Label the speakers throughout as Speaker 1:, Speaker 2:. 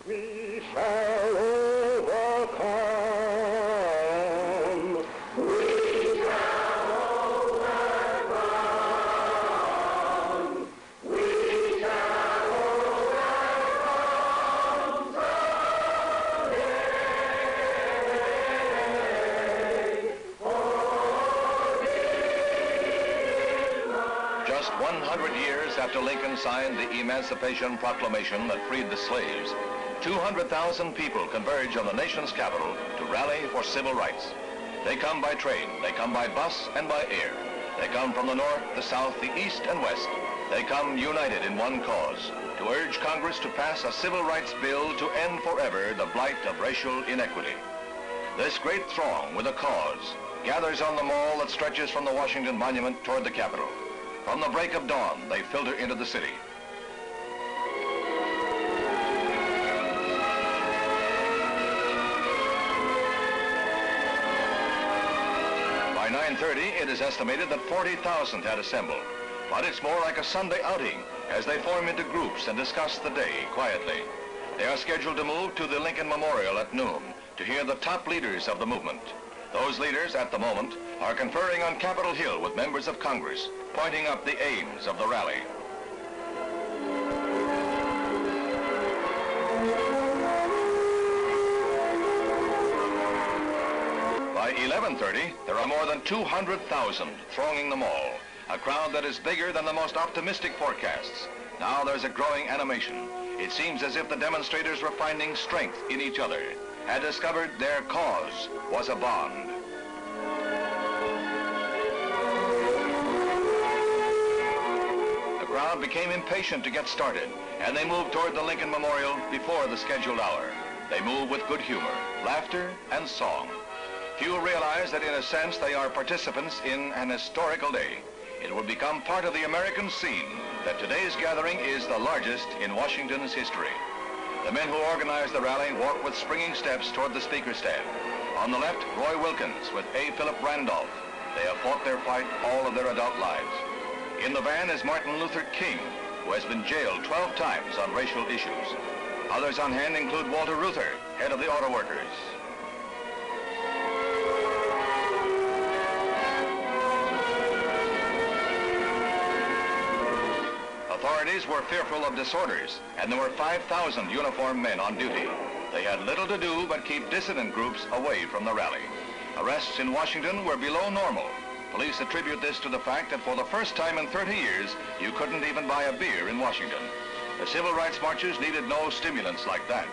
Speaker 1: We shall overcome. We shall overcome. We shall overcome someday.
Speaker 2: Just 100 years after Lincoln signed the Emancipation Proclamation that freed the slaves, 200,000 people converge on the nation's capital to rally for civil rights. They come by train, they come by bus and by air. They come from the north, the south, the east and west. They come united in one cause, to urge Congress to pass a civil rights bill to end forever the blight of racial inequity. This great throng with a cause gathers on the mall that stretches from the Washington Monument toward the Capitol. From the break of dawn, they filter into the city. By 9:30, it is estimated that 40,000 had assembled. But it's more like a Sunday outing as they form into groups and discuss the day quietly. They are scheduled to move to the Lincoln Memorial at noon to hear the top leaders of the movement. Those leaders, at the moment, are conferring on Capitol Hill with members of Congress, pointing up the aims of the rally. By 11:30, there are more than 200,000 thronging the mall, a crowd that is bigger than the most optimistic forecasts. Now there's a growing animation. It seems as if the demonstrators were finding strength in each other, had discovered their cause was a bond. The crowd became impatient to get started, and they moved toward the Lincoln Memorial before the scheduled hour. They move with good humor, laughter, and song. Few realize that in a sense they are participants in an historical day. It will become part of the American scene that today's gathering is the largest in Washington's history. The men who organized the rally walk with springing steps toward the speaker stand. On the left, Roy Wilkins with A. Philip Randolph. They have fought their fight all of their adult lives. In the van is Martin Luther King, who has been jailed 12 times on racial issues. Others on hand include Walter Reuther, head of the auto workers. Authorities were fearful of disorders, and there were 5,000 uniformed men on duty. They had little to do but keep dissident groups away from the rally. Arrests in Washington were below normal. Police attribute this to the fact that for the first time in 30 years, you couldn't even buy a beer in Washington. The civil rights marchers needed no stimulants like that.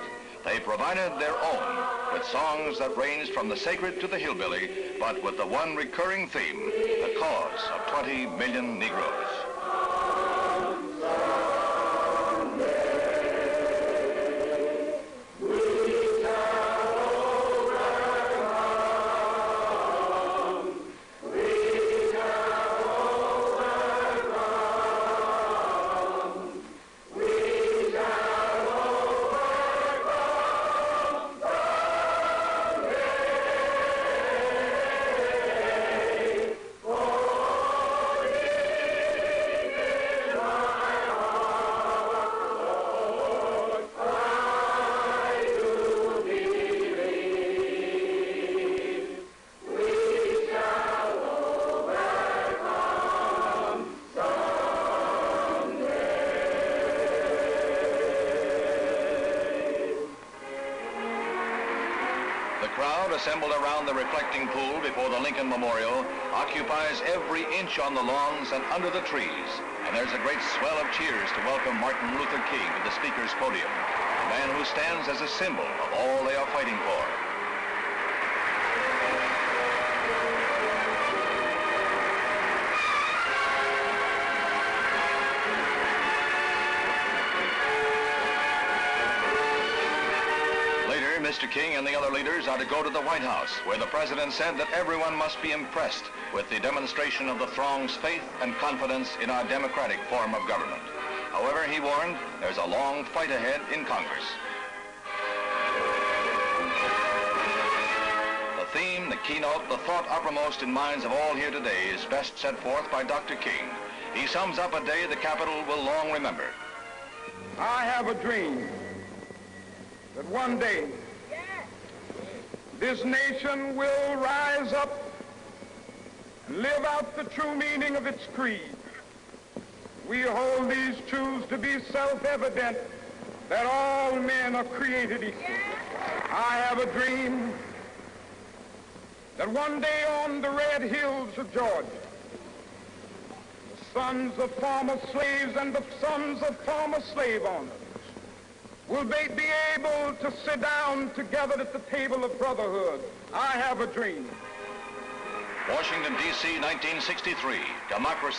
Speaker 2: They provided their own, with songs that ranged from the sacred to the hillbilly, but with the one recurring theme, the cause of 20 million Negroes. Assembled around the reflecting pool before the Lincoln Memorial occupies every inch on the lawns and under the trees. And there's a great swell of cheers to welcome Martin Luther King to the speaker's podium, a man who stands as a symbol of all they are fighting for. Mr. King and the other leaders are to go to the White House, where the president said that everyone must be impressed with the demonstration of the throng's faith and confidence in our democratic form of government. However, he warned, there's a long fight ahead in Congress. The theme, the keynote, the thought uppermost in minds of all here today is best set forth by Dr. King. He sums up a day the Capitol will long remember.
Speaker 3: I have a dream that one day this nation will rise up and live out the true meaning of its creed. We hold these truths to be self-evident, that all men are created equal. I have a dream that one day on the red hills of Georgia, the sons of former slaves and the sons of former slave owners will be able to sit down together at the table of brotherhood. I have a dream.
Speaker 2: Washington, D.C., 1963. Democracy